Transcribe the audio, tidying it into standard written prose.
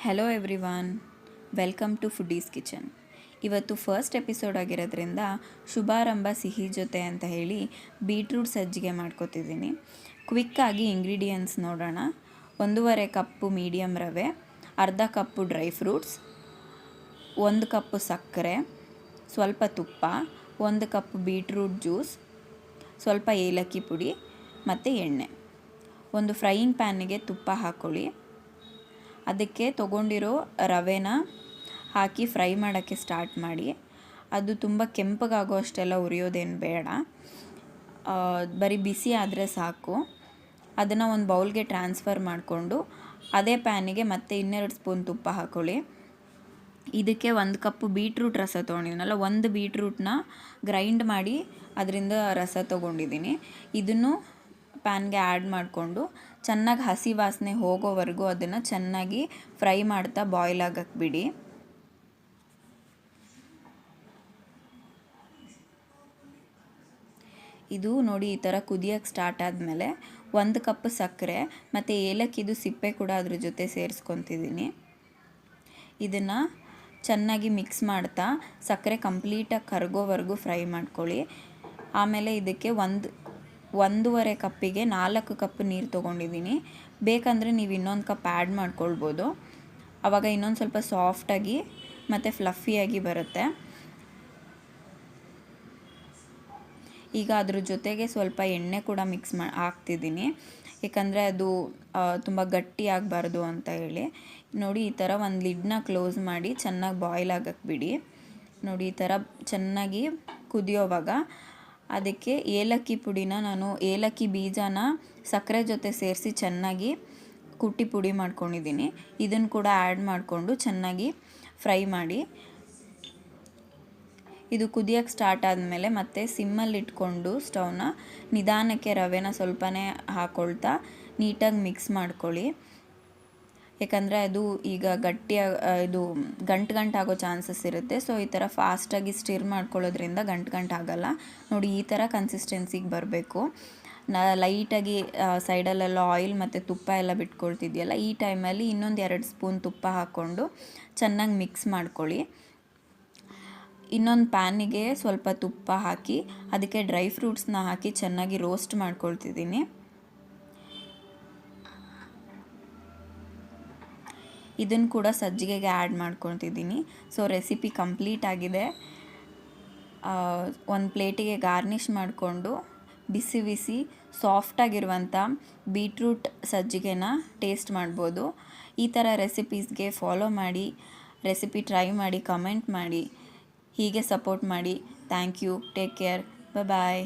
Hello everyone, welcome to Foodies Kitchen. ಇವತ್ತು first episode ಆಗಿರೋದ್ರಿಂದ ಶುಭಾರಂಭ ಸಿಹಿ ಜೊತೆ ಅಂತ ಹೇಳಿ ಬೀಟ್ರೂಟ್ ಸಜ್ಜಿಗೆ ಮಾಡ್ಕೊತಿದ್ದೀನಿ. ಕ್ವಿಕ್ಕಾಗಿ ಇಂಗ್ರೀಡಿಯೆಂಟ್ಸ್ ನೋಡೋಣ. 1.5 ಕಪ್ಪು ಮೀಡಿಯಮ್ ರವೆ, ಅರ್ಧ ಕಪ್ಪು ಡ್ರೈ ಫ್ರೂಟ್ಸ್, 1 ಕಪ್ಪು ಸಕ್ಕರೆ, ಸ್ವಲ್ಪ ತುಪ್ಪ, 1 ಕಪ್ ಬೀಟ್ರೂಟ್ ಜ್ಯೂಸ್, ಸ್ವಲ್ಪ ಏಲಕ್ಕಿ ಪುಡಿ ಮತ್ತು ಎಣ್ಣೆ. ಒಂದು ಫ್ರೈಯಿಂಗ್ ಪ್ಯಾನಿಗೆ ತುಪ್ಪ ಹಾಕ್ಕೊಳ್ಳಿ. ಅದಕ್ಕೆ ತೊಗೊಂಡಿರೋ ರವೆನ ಹಾಕಿ ಫ್ರೈ ಮಾಡೋಕ್ಕೆ ಸ್ಟಾರ್ಟ್ ಮಾಡಿ. ಅದು ತುಂಬ ಕೆಂಪಗಾಗೋ ಅಷ್ಟೆಲ್ಲ ಉರಿಯೋದೇನು ಬೇಡ, ಬರೀ ಬಿಸಿ ಆದರೆ ಸಾಕು. ಅದನ್ನು ಒಂದು ಬೌಲ್ಗೆ ಟ್ರಾನ್ಸ್ಫರ್ ಮಾಡಿಕೊಂಡು ಅದೇ ಪ್ಯಾನಿಗೆ ಮತ್ತೆ 2 ಸ್ಪೂನ್ ತುಪ್ಪ ಹಾಕ್ಕೊಳ್ಳಿ. ಇದಕ್ಕೆ 1 ಕಪ್ ಬೀಟ್ರೂಟ್ ರಸ ತೊಗೊಂಡಿದ್ದೀನಲ್ಲ, 1 ಬೀಟ್ರೂಟ್ನ ಗ್ರೈಂಡ್ ಮಾಡಿ ಅದರಿಂದ ರಸ ತೊಗೊಂಡಿದ್ದೀನಿ. ಇದನ್ನು ಪ್ಯಾನ್ಗೆ ಆ್ಯಡ್ ಮಾಡಿಕೊಂಡು ಚೆನ್ನಾಗಿ ಹಸಿ ವಾಸನೆ ಹೋಗೋವರೆಗೂ ಅದನ್ನು ಚೆನ್ನಾಗಿ ಫ್ರೈ ಮಾಡ್ತಾ ಬಾಯ್ಲ್ ಆಗಕ್ಕೆ ಬಿಡಿ. ಇದು ನೋಡಿ, ಈ ಥರ ಕುದಿಯೋಕ್ಕೆ ಸ್ಟಾರ್ಟ್ ಆದಮೇಲೆ 1 ಕಪ್ ಸಕ್ಕರೆ ಮತ್ತು ಏಲಕ್ಕಿದು ಸಿಪ್ಪೆ ಕೂಡ ಅದ್ರ ಜೊತೆ ಸೇರಿಸ್ಕೊತಿದ್ದೀನಿ. ಇದನ್ನು ಚೆನ್ನಾಗಿ ಮಿಕ್ಸ್ ಮಾಡ್ತಾ ಸಕ್ಕರೆ ಕಂಪ್ಲೀಟಾಗಿ ಕರಗೋವರೆಗೂ ಫ್ರೈ ಮಾಡ್ಕೊಳ್ಳಿ. ಆಮೇಲೆ ಇದಕ್ಕೆ 1.5 ಕಪ್ಪಿಗೆ 4 ಕಪ್ ನೀರು ತೊಗೊಂಡಿದ್ದೀನಿ. ಬೇಕಂದರೆ ನೀವು ಇನ್ನೊಂದು ಕಪ್ ಆ್ಯಡ್ ಮಾಡ್ಕೊಳ್ಬೋದು. ಆವಾಗ ಇನ್ನೊಂದು ಸ್ವಲ್ಪ ಸಾಫ್ಟಾಗಿ ಮತ್ತು ಫ್ಲಫಿಯಾಗಿ ಬರುತ್ತೆ. ಈಗ ಅದ್ರ ಜೊತೆಗೆ ಸ್ವಲ್ಪ ಎಣ್ಣೆ ಕೂಡ ಮಿಕ್ಸ್ ಹಾಕ್ತಿದ್ದೀನಿ, ಏಕೆಂದರೆ ಅದು ತುಂಬ ಗಟ್ಟಿ ಆಗಬಾರ್ದು ಅಂತ ಹೇಳಿ. ನೋಡಿ, ಈ ಥರ ಒಂದು ಲಿಡ್ನ ಕ್ಲೋಸ್ ಮಾಡಿ ಚೆನ್ನಾಗಿ ಬಾಯ್ಲ್ ಆಗಕ್ಕೆ ಬಿಡಿ. ನೋಡಿ, ಈ ಥರ ಚೆನ್ನಾಗಿ ಕುದಿಯೋವಾಗ ಅದಕ್ಕೆ ಏಲಕ್ಕಿ ಪುಡಿನ, ನಾನು ಏಲಕ್ಕಿ ಬೀಜನ ಸಕ್ಕರೆ ಜೊತೆ ಸೇರಿಸಿ ಚೆನ್ನಾಗಿ ಕುಟ್ಟಿ ಪುಡಿ ಮಾಡ್ಕೊಂಡಿದ್ದೀನಿ. ಇದನ್ನು ಕೂಡ ಆ್ಯಡ್ ಮಾಡಿಕೊಂಡು ಚೆನ್ನಾಗಿ ಫ್ರೈ ಮಾಡಿ. ಇದು ಕುದಿಯೋಕ್ಕೆ ಸ್ಟಾರ್ಟ್ ಆದಮೇಲೆ ಮತ್ತೆ ಸಿಮ್ಮಲ್ಲಿ ಇಟ್ಕೊಂಡು ಸ್ಟವ್ನ ನಿಧಾನಕ್ಕೆ ರವೆನ ಸ್ವಲ್ಪನೇ ಹಾಕ್ಕೊಳ್ತಾ ನೀಟಾಗಿ ಮಿಕ್ಸ್ ಮಾಡ್ಕೊಳ್ಳಿ. ಯಾಕಂದರೆ ಅದು ಈಗ ಇದು ಗಂಟಾಗೋ ಚಾನ್ಸಸ್ ಇರುತ್ತೆ. ಸೊ ಈ ಥರ ಫಾಸ್ಟಾಗಿ ಸ್ಟಿರ್ ಮಾಡ್ಕೊಳ್ಳೋದ್ರಿಂದ ಗಂಟಾಗಲ್ಲ. ನೋಡಿ, ಈ ಥರ ಕನ್ಸಿಸ್ಟೆನ್ಸಿಗೆ ಬರಬೇಕು. ಲೈಟಾಗಿ ಸೈಡಲ್ಲೆಲ್ಲ ಆಯಿಲ್ ಮತ್ತು ತುಪ್ಪ ಎಲ್ಲ ಬಿಟ್ಕೊಳ್ತಿದೆಯಲ್ಲ, ಈ ಟೈಮಲ್ಲಿ ಇನ್ನೊಂದು 2 ಸ್ಪೂನ್ ತುಪ್ಪ ಹಾಕ್ಕೊಂಡು ಚೆನ್ನಾಗಿ ಮಿಕ್ಸ್ ಮಾಡ್ಕೊಳ್ಳಿ. ಇನ್ನೊಂದು ಪ್ಯಾನಿಗೆ ಸ್ವಲ್ಪ ತುಪ್ಪ ಹಾಕಿ ಅದಕ್ಕೆ ಡ್ರೈ ಫ್ರೂಟ್ಸ್ನ ಹಾಕಿ ಚೆನ್ನಾಗಿ ರೋಸ್ಟ್ ಮಾಡ್ಕೊಳ್ತಿದ್ದೀನಿ. ಇದನ್ನು ಕೂಡ ಸಜ್ಜಿಗೆಗೆ ಆ್ಯಡ್ ಮಾಡ್ಕೊತಿದ್ದೀನಿ. ಸೊ ರೆಸಿಪಿ ಕಂಪ್ಲೀಟ್ ಆಗಿದೆ. ಒಂದು ಪ್ಲೇಟಿಗೆ ಗಾರ್ನಿಷ್ ಮಾಡಿಕೊಂಡು ಬಿಸಿ ಬಿಸಿ ಸಾಫ್ಟಾಗಿರುವಂಥ ಬೀಟ್ರೂಟ್ ಸಜ್ಜಿಗೆನ ಟೇಸ್ಟ್ ಮಾಡ್ಬೋದು. ಈ ಥರ ರೆಸಿಪೀಸ್ಗೆ ಫಾಲೋ ಮಾಡಿ, ರೆಸಿಪಿ ಟ್ರೈ ಮಾಡಿ, ಕಮೆಂಟ್ ಮಾಡಿ, ಹೀಗೆ ಸಪೋರ್ಟ್ ಮಾಡಿ. Thank you. Take care. Bye.